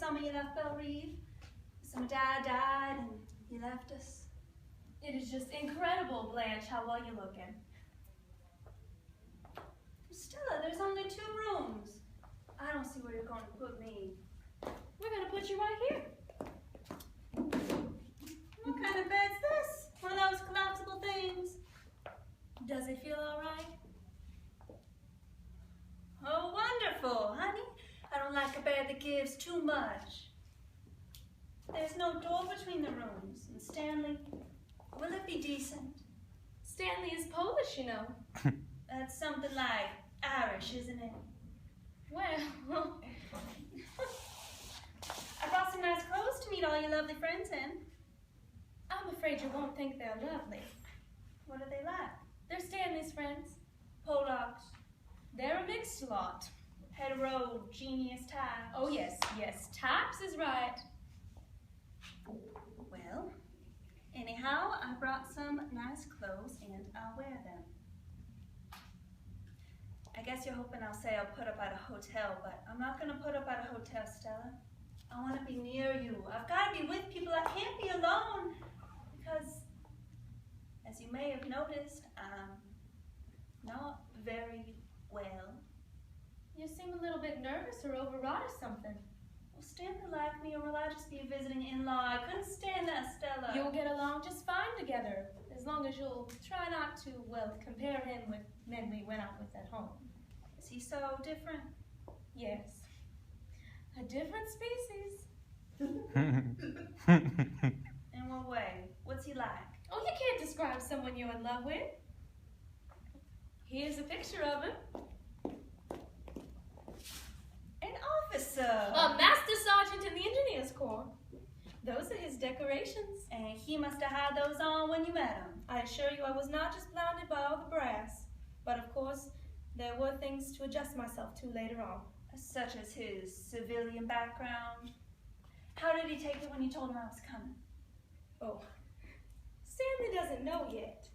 summer you left Belle-Reve. Some Dad died and you left us. It is just incredible, Blanche, how well you're looking. Stella, there's only 2 rooms. I don't see where you're going to put me. We're going to put you right here. What kind of bed's this? One of those collapsible things. Does it feel all right? Oh, wonderful, honey. I don't like a bed that gives too much. There's no door between the rooms. And Stanley, will it be decent? Stanley is Polish, you know. That's something like Irish, isn't it? Well, I brought some nice clothes to meet all your lovely friends in. I'm afraid you won't think they're lovely. What are they like? They're Stanley's friends. Polacks. They're a mixed lot. Heterogeneous types. Oh, yes, types is right. Well, anyhow, I brought some nice clothes and I'll wear them. I guess you're hoping I'll say I'll put up at a hotel, but I'm not going to put up at a hotel, Stella. I want to be near you. I've got to be with people. I can't be alone because, as you may have noticed, I'm not very well. You seem a little bit nervous or overwrought or something. Will Stanley like me, or will I just be a visiting in-law? I couldn't stand that, Stella. You'll get along just fine together, as long as you'll try not to, well, compare him with men we went out with at home. Is he so different? Yes. A different species. In what way? What's he like? Oh, you can't describe someone you're in love with. Here's a picture of him. An officer. A master sergeant in the engineers corps. Those are his decorations. And he must have had those on when you met him. I assure you I was not just blinded by all the brass. But of course, there were things to adjust myself to later on. Such as his civilian background. How did he take it when you told him I was coming? Oh, Stanley doesn't know yet.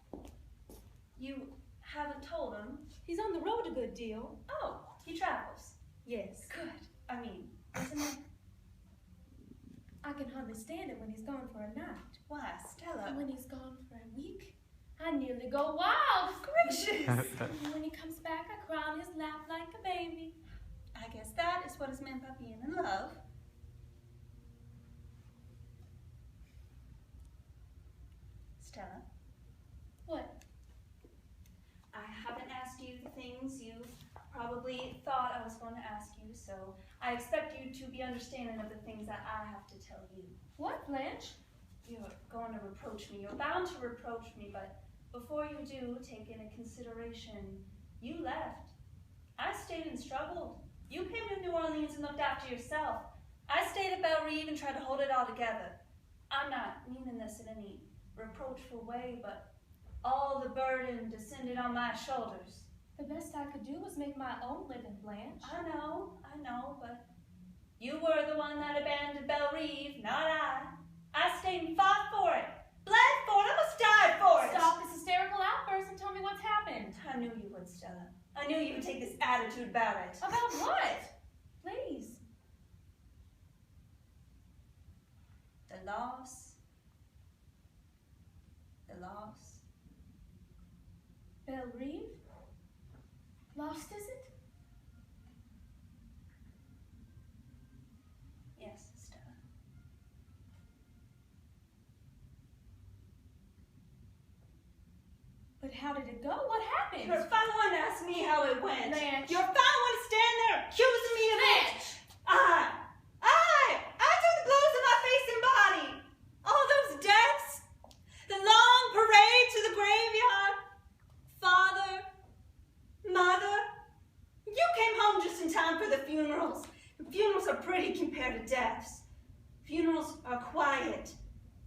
You haven't told him? He's on the road a good deal. Oh, he travels. Yes. Good. I mean, isn't it? I can hardly stand it when he's gone for a night. Why, Stella? And when he's gone for a week, I nearly go wild. Gracious. And when he comes back, I cry on his lap like a baby. I guess that is what is meant by being in love. Stella? What? I haven't asked you the things you probably thought I was going to ask you, so I expect you to be understanding of the things that I have to tell you. What, Blanche? You're going to reproach me. You're bound to reproach me, but before you do, take into consideration, you left. I stayed and struggled. You came to New Orleans and looked after yourself. I stayed at Belle-Reve and tried to hold it all together. I'm not meaning this in any reproachful way, but all the burden descended on my shoulders. The best I could do was make my own living, Blanche. I know, but you were the one that abandoned Belle-Reve, not I. I stayed and fought for it, bled for it, almost died for it. Stop this hysterical outburst and tell me what's happened. I knew you would, Stella. I knew you would take this attitude about it. About what? Please. The loss. The loss. Belle-Reve? Lost, is it? Yes, Stella. But how did it go? What happened? You're finally one to ask me how it went. Blanche. You're finally one to stand there accusing me of it. I took the blows in my face and body. All those deaths. The long parade to the graveyard. Father. Mother. You came home just in time for the funerals. Funerals are pretty compared to deaths. Funerals are quiet.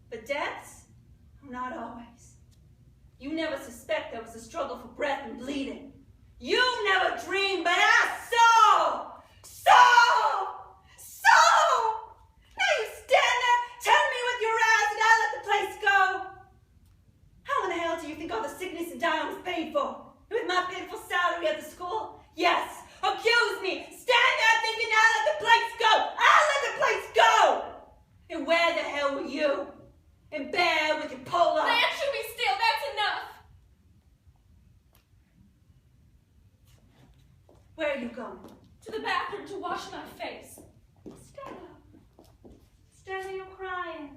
But deaths are not always. You never suspect there was a struggle for breath and bleeding. You never dreamed, but I saw! Now you stand there, telling me with your eyes that I let the place go. How in the hell do you think all the sickness and dying was paid for? With my pitiful salary at the school? Yes, accuse me. Stand there thinking I let the place go. I let the place go! Where are you going? To the bathroom to wash my face. Stella. Stella, you're crying.